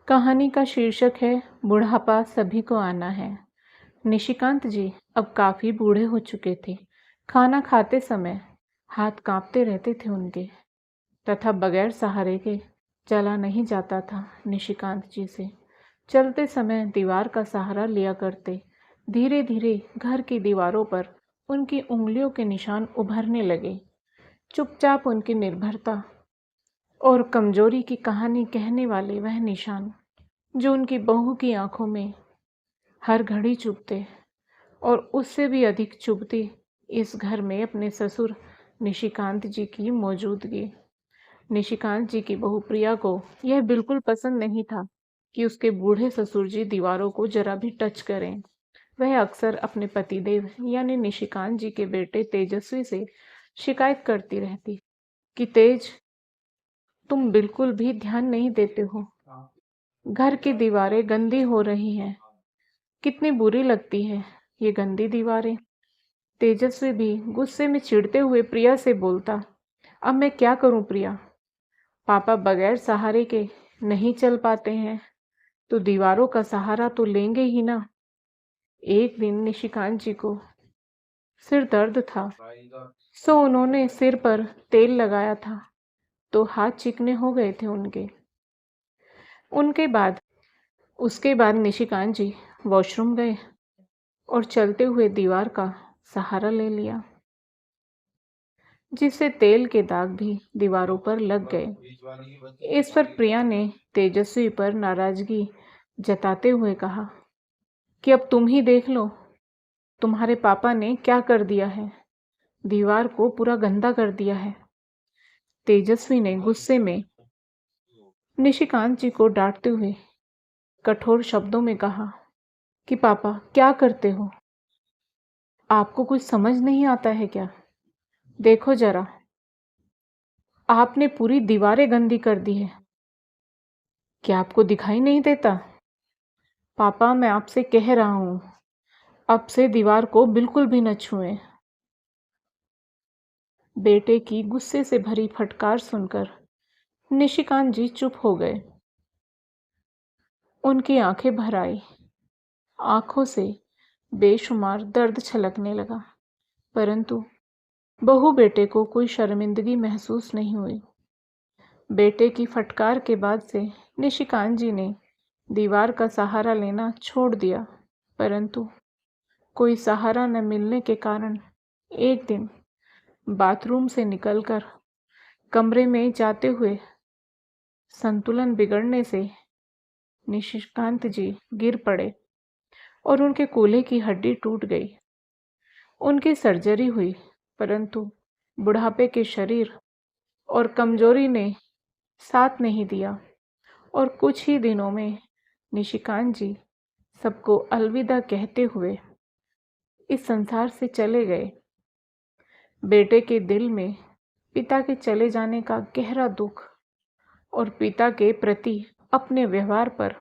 कहानी का शीर्षक है बुढ़ापा सभी को आना है। निशिकांत जी अब काफी बूढ़े हो चुके थे। खाना खाते समय हाथ कांपते रहते थे उनके, तथा बगैर सहारे के चला नहीं जाता था निशिकांत जी से। चलते समय दीवार का सहारा लिया करते। धीरे धीरे घर की दीवारों पर उनकी उंगलियों के निशान उभरने लगे। चुपचाप उनकी निर्भरता और कमजोरी की कहानी कहने वाले वह निशान, जो उनकी बहू की आंखों में हर घड़ी चुभते, और उससे भी अधिक चुभती इस घर में अपने ससुर निशिकांत जी की मौजूदगी। निशिकांत जी की बहू प्रिया को यह बिल्कुल पसंद नहीं था कि उसके बूढ़े ससुर जी दीवारों को जरा भी टच करें। वह अक्सर अपने पतिदेव यानी निशिकांत जी के बेटे तेजस्वी से शिकायत करती रहती कि तेज, तुम बिल्कुल भी ध्यान नहीं देते हो। घर की दीवारें गंदी हो रही हैं। कितनी बुरी लगती है ये गंदी दीवारें। तेजस्वी भी गुस्से में चिढ़ते हुए प्रिया से बोलता, अब मैं क्या करूं प्रिया? पापा बगैर सहारे के नहीं चल पाते हैं, तो दीवारों का सहारा तो लेंगे ही ना। एक दिन निशिकांत जी को सिर दर्द था, सो उन्होंने सिर पर तेल लगाया था, तो हाथ चिकने हो गए थे उनके। उनके बाद उसके बाद निशिकांत जी वॉशरूम गए और चलते हुए दीवार का सहारा ले लिया, जिससे तेल के दाग भी दीवारों पर लग गए। इस पर प्रिया ने तेजस्वी पर नाराजगी जताते हुए कहा कि अब तुम ही देख लो, तुम्हारे पापा ने क्या कर दिया है। दीवार को पूरा गंदा कर दिया है। तेजस्वी ने गुस्से में निशिकांत जी को डांटते हुए कठोर शब्दों में कहा कि पापा क्या करते हो? आपको कुछ समझ नहीं आता है क्या? देखो जरा, आपने पूरी दीवारें गंदी कर दी है। क्या आपको दिखाई नहीं देता? पापा, मैं आपसे कह रहा हूं, अब से दीवार को बिल्कुल भी न छुएं। बेटे की गुस्से से भरी फटकार सुनकर निशिकांत जी चुप हो गए। उनकी आंखें भर आई। आंखों से बेशुमार दर्द छलकने लगा, परंतु बहू बेटे को कोई शर्मिंदगी महसूस नहीं हुई। बेटे की फटकार के बाद से निशिकांत जी ने दीवार का सहारा लेना छोड़ दिया, परंतु कोई सहारा न मिलने के कारण एक दिन बाथरूम से निकलकर कमरे में जाते हुए संतुलन बिगड़ने से निशिकांत जी गिर पड़े और उनके कूल्हे की हड्डी टूट गई। उनकी सर्जरी हुई, परंतु बुढ़ापे के शरीर और कमजोरी ने साथ नहीं दिया, और कुछ ही दिनों में निशिकांत जी सबको अलविदा कहते हुए इस संसार से चले गए। बेटे के दिल में पिता के चले जाने का गहरा दुख और पिता के प्रति अपने व्यवहार पर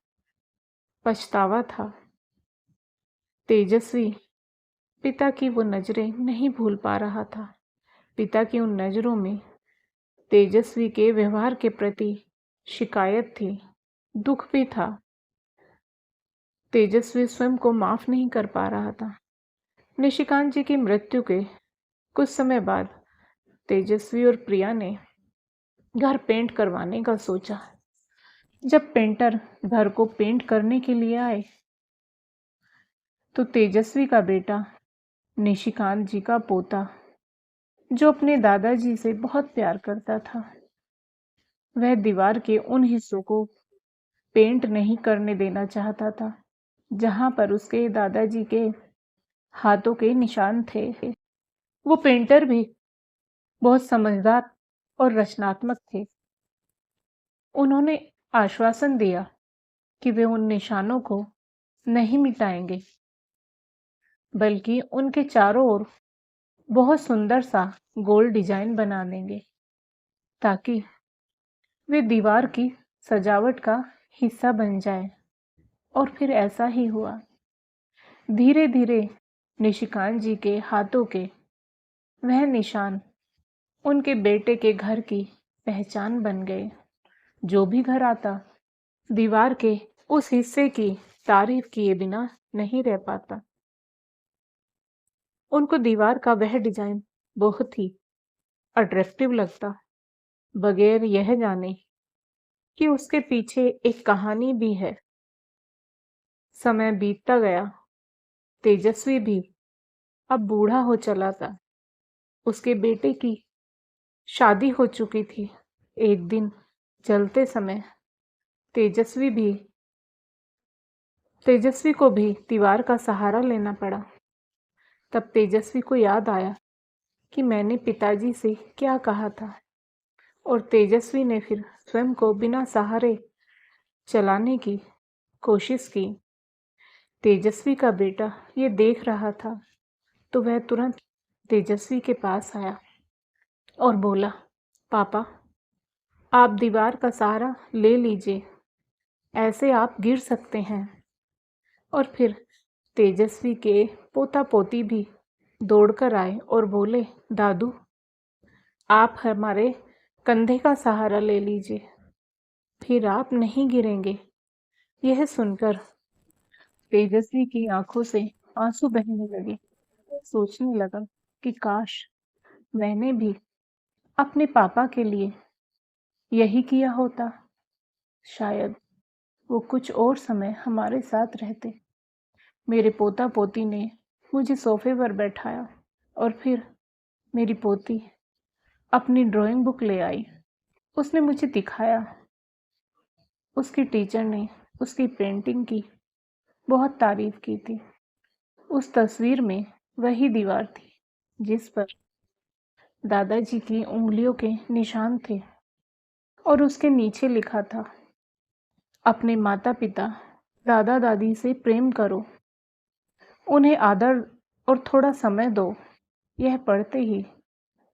पछतावा था। तेजस्वी पिता की वो नजरें नहीं भूल पा रहा था। पिता की उन नजरों में तेजस्वी के व्यवहार के प्रति शिकायत थी, दुख भी था। तेजस्वी स्वयं को माफ नहीं कर पा रहा था। निशिकांत जी की मृत्यु के कुछ समय बाद तेजस्वी और प्रिया ने घर पेंट करवाने का सोचा। जब पेंटर घर को पेंट करने के लिए आए, तो तेजस्वी का बेटा निशिकांत जी का पोता, जो अपने दादाजी से बहुत प्यार करता था, वह दीवार के उन हिस्सों को पेंट नहीं करने देना चाहता था जहां पर उसके दादाजी के हाथों के निशान थे। वो पेंटर भी बहुत समझदार और रचनात्मक थे। उन्होंने आश्वासन दिया कि वे उन निशानों को नहीं मिटाएंगे, बल्कि उनके चारों ओर बहुत सुंदर सा गोल डिजाइन बना देंगे, ताकि वे दीवार की सजावट का हिस्सा बन जाए। और फिर ऐसा ही हुआ। धीरे धीरे निशिकांत जी के हाथों के वह निशान उनके बेटे के घर की पहचान बन गए। जो भी घर आता, दीवार के उस हिस्से की तारीफ किए बिना नहीं रह पाता। उनको दीवार का वह डिजाइन बहुत ही अट्रैक्टिव लगता, बगैर यह जाने कि उसके पीछे एक कहानी भी है। समय बीतता गया। तेजस्वी भी अब बूढ़ा हो चला था। उसके बेटे की शादी हो चुकी थी। एक दिन चलते समय तेजस्वी भी तेजस्वी को भी दीवार का सहारा लेना पड़ा। तब तेजस्वी को याद आया कि मैंने पिताजी से क्या कहा था, और तेजस्वी ने फिर स्वयं को बिना सहारे चलाने की कोशिश की। तेजस्वी का बेटा ये देख रहा था, तो वह तुरंत तेजस्वी के पास आया और बोला, पापा, आप दीवार का सहारा ले लीजिए, ऐसे आप गिर सकते हैं। और फिर तेजस्वी के पोता पोती भी दौड़कर आए और बोले, दादू, आप हमारे कंधे का सहारा ले लीजिए, फिर आप नहीं गिरेंगे। यह सुनकर तेजस्वी की आंखों से आंसू बहने लगे। वो सोचने लगा कि काश मैंने भी अपने पापा के लिए यही किया होता। शायद वो कुछ और समय हमारे साथ रहते। मेरे पोता पोती ने मुझे सोफे पर बैठाया और फिर मेरी पोती अपनी ड्राइंग बुक ले आई। उसने मुझे दिखाया। उसकी टीचर ने उसकी पेंटिंग की बहुत तारीफ की थी। उस तस्वीर में वही दीवार थी जिस पर दादाजी की उंगलियों के निशान थे, और उसके नीचे लिखा था, अपने माता पिता दादा दादी से प्रेम करो, उन्हें आदर और थोड़ा समय दो। यह पढ़ते ही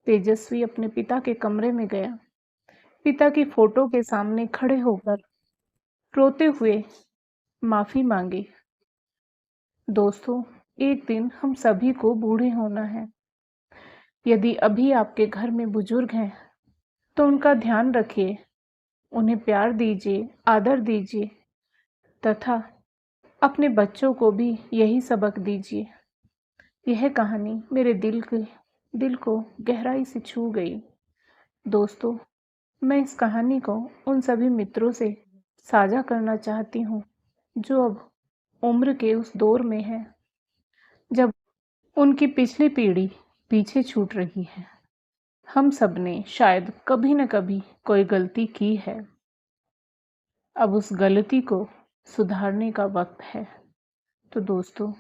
तेजस्वी अपने पिता के कमरे में गया। पिता की फोटो के सामने खड़े होकर रोते हुए माफी मांगी। दोस्तों, एक दिन हम सभी को बूढ़े होना है। यदि अभी आपके घर में बुजुर्ग हैं तो उनका ध्यान रखिए, उन्हें प्यार दीजिए, आदर दीजिए, तथा अपने बच्चों को भी यही सबक दीजिए। यह कहानी मेरे दिल को गहराई से छू गई। दोस्तों, मैं इस कहानी को उन सभी मित्रों से साझा करना चाहती हूँ जो अब उम्र के उस दौर में है जब उनकी पिछली पीढ़ी पीछे छूट रही है। हम सब ने शायद कभी न कभी कोई गलती की है। अब उस गलती को सुधारने का वक्त है। तो दोस्तों,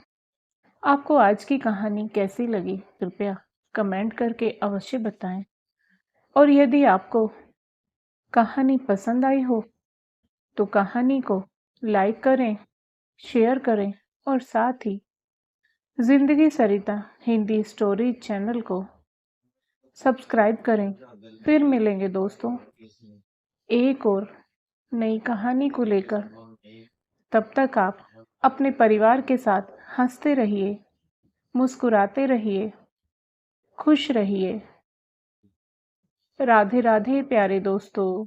आपको आज की कहानी कैसी लगी, कृपया कमेंट करके अवश्य बताएं। और यदि आपको कहानी पसंद आई हो तो कहानी को लाइक करें, शेयर करें, और साथ ही जिंदगी सरिता हिंदी स्टोरी चैनल को सब्सक्राइब करें। फिर मिलेंगे दोस्तों एक और नई कहानी को लेकर। तब तक आप अपने परिवार के साथ हंसते रहिए, मुस्कुराते रहिए, खुश रहिए। राधे राधे प्यारे दोस्तों।